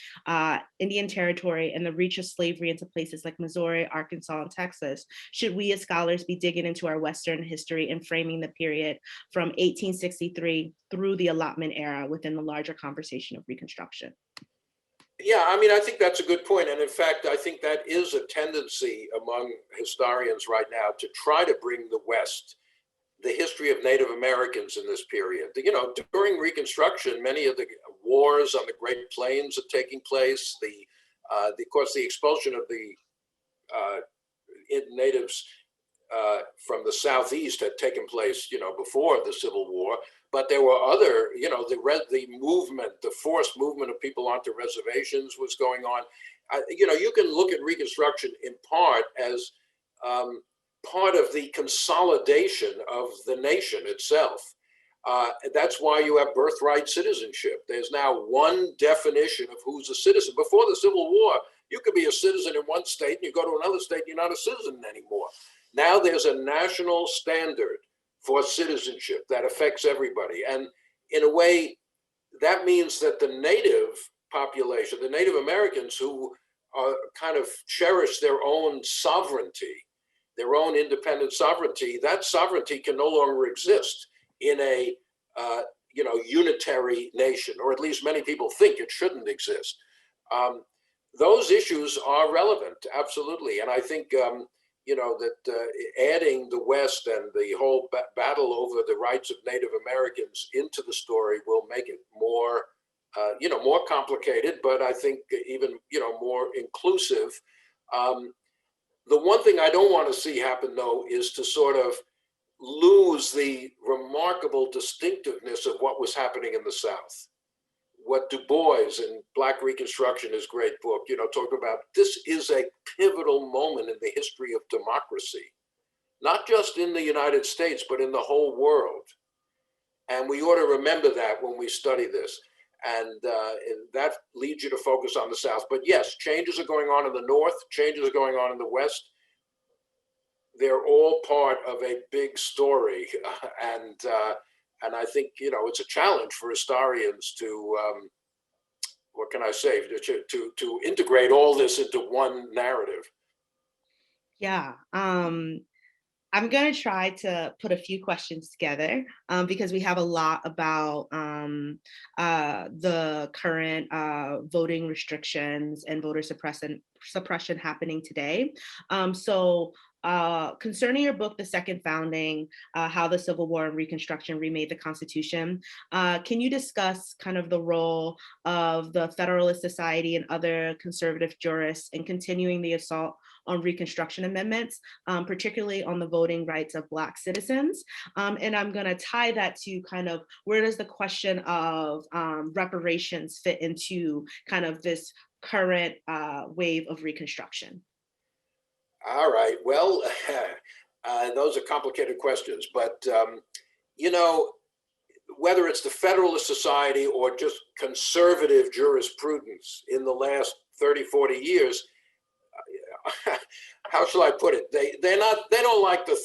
Indian territory and the reach of slavery into places like Missouri, Arkansas, and Texas? Should we as scholars be digging into our Western history and framing the period from 1863 through the allotment era within the larger conversation of Reconstruction? Yeah, I mean, I think that's a good point. And in fact, I think that is a tendency among historians right now to try to bring the West the history of Native Americans in this period. You know, during Reconstruction, many of the wars on the Great Plains are taking place. Of course, the expulsion of the natives from the Southeast had taken place, you know, before the Civil War. But there were other, you know, the movement, the forced movement of people onto reservations was going on. You know, you can look at Reconstruction in part as part of the consolidation of the nation itself. That's why you have birthright citizenship. There's now one definition of who's a citizen. Before the Civil War, you could be a citizen in one state and you go to another state and you're not a citizen anymore. Now there's a national standard for citizenship that affects everybody. And in a way, that means that the native population, the Native Americans who kind of cherish their own sovereignty, their own independent sovereignty, that sovereignty can no longer exist in a you know, unitary nation, or at least many people think it shouldn't exist. Those issues are relevant, absolutely. And I think you know, that adding the West and the whole battle over the rights of Native Americans into the story will make it more, you know, more complicated, but I think even, you know, more inclusive. The one thing I don't want to see happen, though, is to sort of lose the remarkable distinctiveness of what was happening in the South. What Du Bois in Black Reconstruction, his great book, you know, talked about, this is a pivotal moment in the history of democracy, not just in the United States, but in the whole world. And we ought to remember that when we study this. And that leads you to focus on the South. But yes, changes are going on in the North, changes are going on in the West. They're all part of a big story. And I think, you know, it's a challenge for historians to, what can I say, to integrate all this into one narrative. Yeah. I'm going to try to put a few questions together because we have a lot about the current voting restrictions and voter suppression happening today. So concerning your book, The Second Founding, How the Civil War and Reconstruction Remade the Constitution, can you discuss kind of the role of the Federalist Society and other conservative jurists in continuing the assault on Reconstruction amendments, particularly on the voting rights of Black citizens? And I'm going to tie that to kind of where does the question of reparations fit into kind of this current wave of Reconstruction? All right. Well, those are complicated questions, but you know, whether it's the Federalist Society or just conservative jurisprudence in the last 30, 40 years, how shall I put it? They don't like the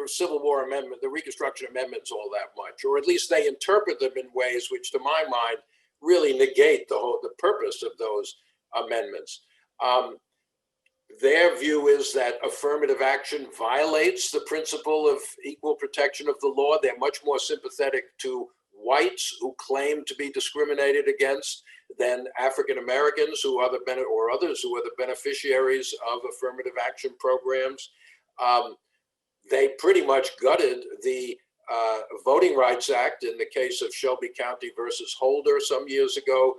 Civil War amendment, the Reconstruction amendments all that much, or at least they interpret them in ways which, to my mind, really negate the purpose of those amendments. Their view is that affirmative action violates the principle of equal protection of the law. They're much more sympathetic to whites who claim to be discriminated against than African Americans who are or others who are the beneficiaries of affirmative action programs. They pretty much gutted the Voting Rights Act in the case of Shelby County versus Holder some years ago,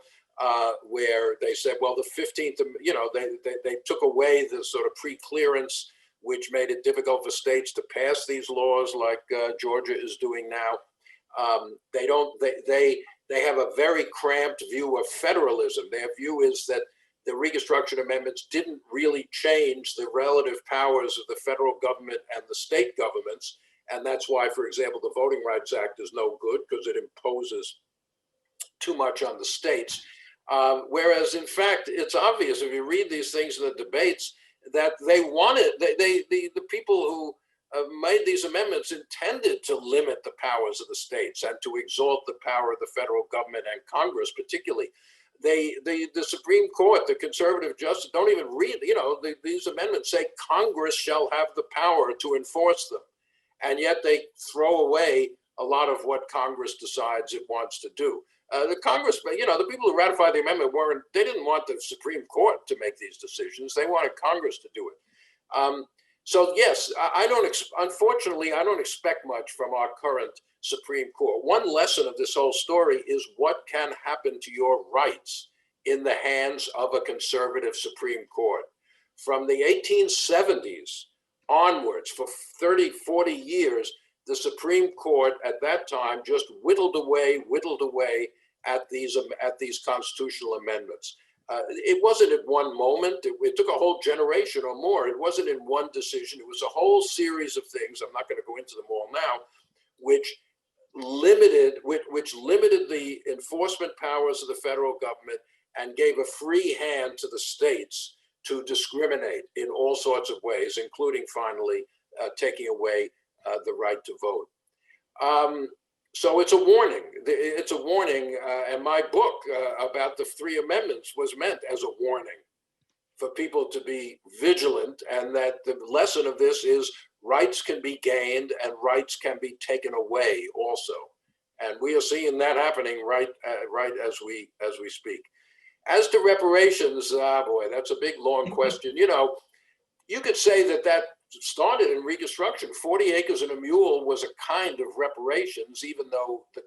where they said, well, the 15th, you know, they took away the sort of pre-clearance, which made it difficult for states to pass these laws like Georgia is doing now. They have a very cramped view of federalism. Their view is that the Reconstruction amendments didn't really change the relative powers of the federal government and the state governments. And that's why, for example, the Voting Rights Act is no good because it imposes too much on the states. Whereas, in fact, it's obvious if you read these things in the debates that they wanted, the people who made these amendments intended to limit the powers of the states and to exalt the power of the federal government and Congress, particularly. The Supreme Court, the conservative justice, don't even read, you know, these amendments say Congress shall have the power to enforce them. And yet they throw away a lot of what Congress decides it wants to do. The Congress, you know, the people who ratified the amendment they didn't want the Supreme Court to make these decisions. They wanted Congress to do it. So yes, I don't, unfortunately, I don't expect much from our current Supreme Court. One lesson of this whole story is what can happen to your rights in the hands of a conservative Supreme Court. From the 1870s onwards, for 30, 40 years, the Supreme Court at that time just whittled away at these constitutional amendments. It wasn't at one moment. It took a whole generation or more. It wasn't in one decision. It was a whole series of things. I'm not going to go into them all now, which limited the enforcement powers of the federal government and gave a free hand to the states to discriminate in all sorts of ways, including finally taking away the right to vote. So it's a warning. It's a warning, and my book about the three amendments was meant as a warning for people to be vigilant, and that the lesson of this is rights can be gained and rights can be taken away also. And we are seeing that happening right as we speak. As to reparations, boy, that's a big, long question. You know, you could say that started in Reconstruction. 40 acres and a mule was a kind of reparations, even though the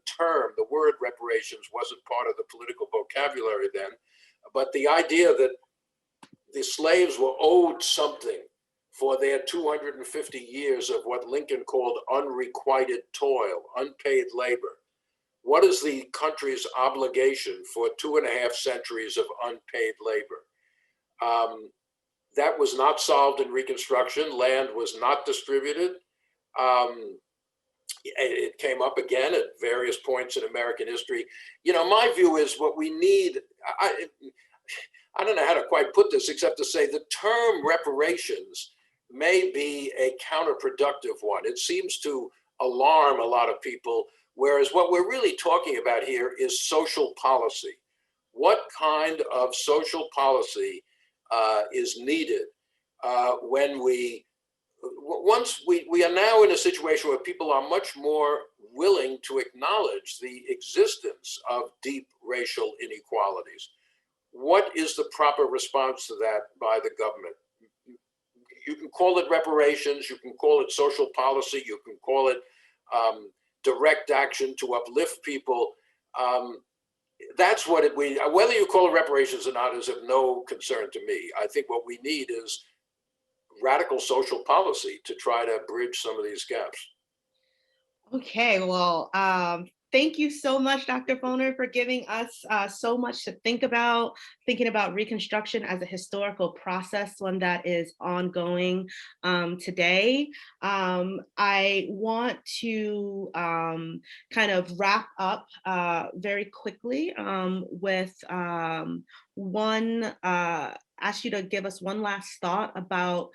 word reparations wasn't part of the political vocabulary then. But the idea that the slaves were owed something for their 250 years of what Lincoln called unrequited toil, unpaid labor. What is the country's obligation for 2.5 centuries of unpaid labor? That was not solved in Reconstruction. Land was not distributed. It came up again at various points in American history. You know, my view is what we need, I don't know how to quite put this except to say the term reparations may be a counterproductive one. It seems to alarm a lot of people, whereas what we're really talking about here is social policy. What kind of social policy is needed when we are now in a situation where people are much more willing to acknowledge the existence of deep racial inequalities. What is the proper response to that by the government? You can call it reparations, you can call it social policy, you can call it direct action to uplift people. That's what whether you call it reparations or not is of no concern to me. I think what we need is radical social policy to try to bridge some of these gaps. Okay, well, thank you so much, Dr. Foner, for giving us so much to think about, thinking about Reconstruction as a historical process, one that is ongoing today. I want to kind of wrap up very quickly with ask you to give us one last thought about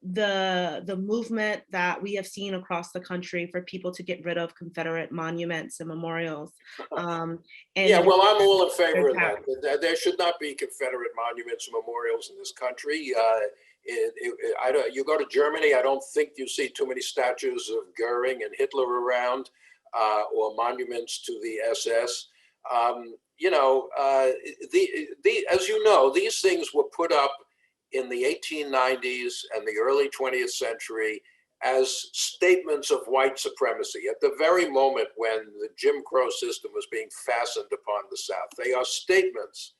the movement that we have seen across the country for people to get rid of Confederate monuments and memorials. And yeah, well, I'm all in favor of that. There should not be Confederate monuments and memorials in this country. You go to Germany, I don't think you see too many statues of Goering and Hitler around, or monuments to the SS. You know, as you know, these things were put up in the 1890s and the early 20th century as statements of white supremacy at the very moment when the Jim Crow system was being fastened upon the South. They are statements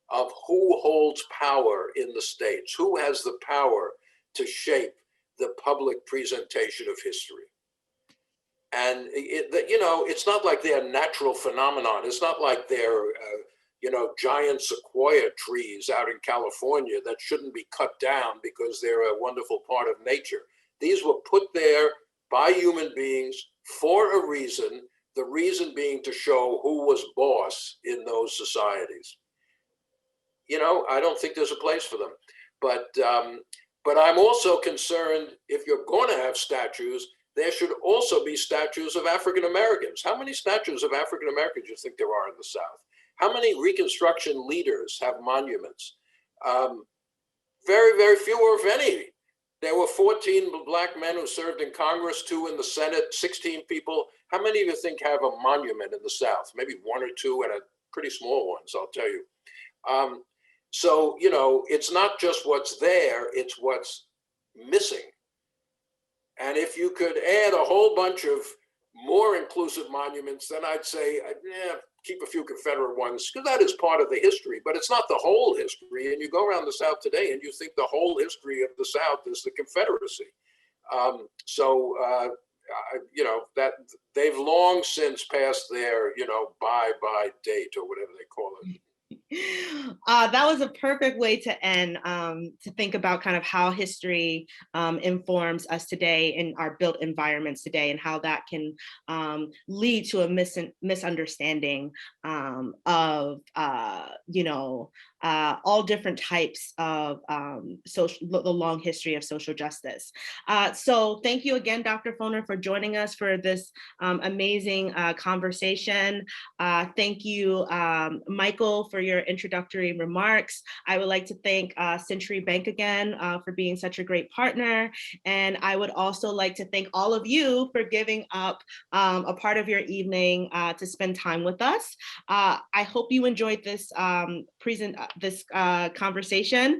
of who holds power in the states, who has the power to shape the public presentation of history. And you know, it's not like they're natural phenomenon. It's not like they're you know, giant sequoia trees out in California that shouldn't be cut down because they're a wonderful part of nature. These were put there by human beings for a reason, the reason being to show who was boss in those societies. You know, I don't think there's a place for them. But I'm also concerned, if you're going to have statues, there should also be statues of African Americans. How many statues of African Americans do you think there are in the South? How many Reconstruction leaders have monuments? Very, very few, or if any. There were 14 Black men who served in Congress, 2 in the Senate, 16 people. How many of you think have a monument in the South? Maybe 1 or 2, and a pretty small ones, I'll tell you. So, you know, it's not just what's there, it's what's missing. And if you could add a whole bunch of more inclusive monuments, then I'd say, keep a few Confederate ones, because that is part of the history, but it's not the whole history. And you go around the South today and you think the whole history of the South is the Confederacy. That they've long since passed their, bye-bye date or whatever they call it. That was a perfect way to end, to think about kind of how history informs us today in our built environments today, and how that can lead to a misunderstanding of all different types of the long history of social justice. So thank you again, Dr. Foner, for joining us for this amazing conversation. Thank you, Michael, for your introductory remarks. I would like to thank Century Bank again for being such a great partner. And I would also like to thank all of you for giving up a part of your evening to spend time with us. I hope you enjoyed this conversation.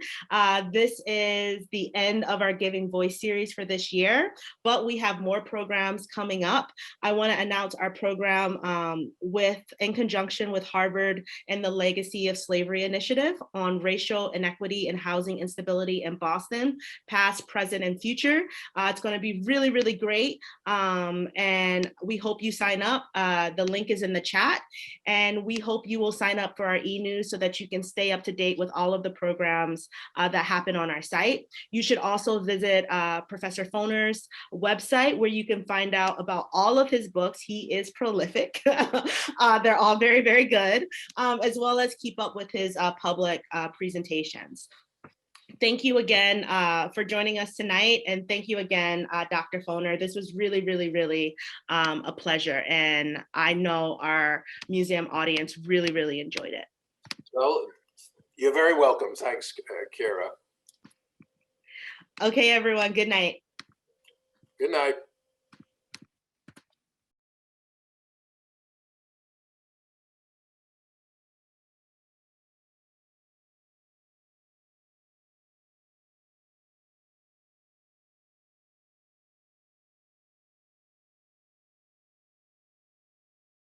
This is the end of our Giving Voice series for this year, but we have more programs coming up. I want to announce our program in conjunction with Harvard and the Legacy of Slavery Initiative on racial inequity and housing instability in Boston, past, present, and future. It's going to be really, really great. And we hope you sign up. The link is in the chat. And we hope you will sign up for our e-news so that you can stay up to date with all of the programs that happen on our site. You should also visit Professor Foner's website, where you can find out about all of his books. He is prolific. They're all very, very good, as well as keep up with his public presentations. Thank you again for joining us tonight. And thank you again, Dr. Foner. This was really, really, really a pleasure. And I know our museum audience really, really enjoyed it. Well, you're very welcome. Thanks, Kyera. Okay, everyone. Good night. Good night.